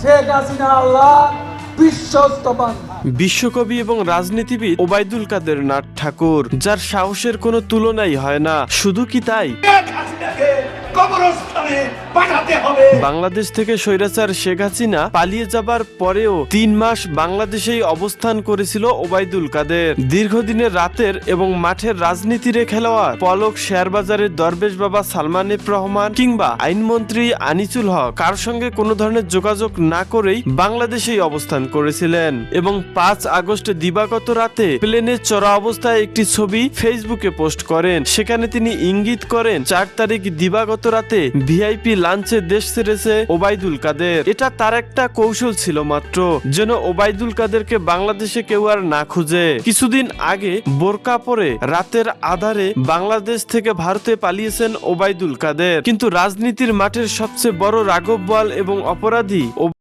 শেখ হাসিনা আল্লাহ বিশ্বস্ত বান্দা। বিশ্বকবি এবং রাজনীতিবিদ ওবায়দুল কাদের নাথ ঠাকুর, যার সাহসের কোনো তুলনাই হয় না। শুধু কি তাই, বাংলাদেশ থেকে স্বৈরাচার শেখ হাসিনা পালিয়ে যাবার পরেও ৩ মাস বাংলাদেশেই অবস্থান করেছিল ওবায়দুল কাদের। দীর্ঘদিনের রাতের এবং মাঠের রাজনীতির খেলোয়াড় পলক, শেয়ারবাজারের দরবেশ বাবা সালমান এফ রহমান কিংবা আইনমন্ত্রী আনিসুল হক কার সঙ্গে কোনো ধরনের যোগাযোগ না করেই বাংলাদেশেই অবস্থান করেছিলেন এবং ৫ আগস্ট দিবাগত রাতে প্লেনে চড়া অবস্থায় একটি ছবি ফেসবুকে পোস্ট করেন। সেখানে তিনি ইঙ্গিত করেন ৪ তারিখ দিবাগত রাতে ভিআইপি লাঞ্চে দেশ ছেড়েছে ওবায়দুল কাদের। এটা তার একটা কৌশল ছিল মাত্র, যেন ওবায়দুল কাদেরকে বাংলাদেশে কেউ আর না খুঁজে। কিছুদিন আগে বোরকা পরে রাতের আধারে বাংলাদেশ থেকে ভারতে পালিয়েছেন ওবায়দুল কাদের, কিন্তু রাজনীতির মাঠের সবচেয়ে বড় রাঘব বোয়াল এবং অপরাধী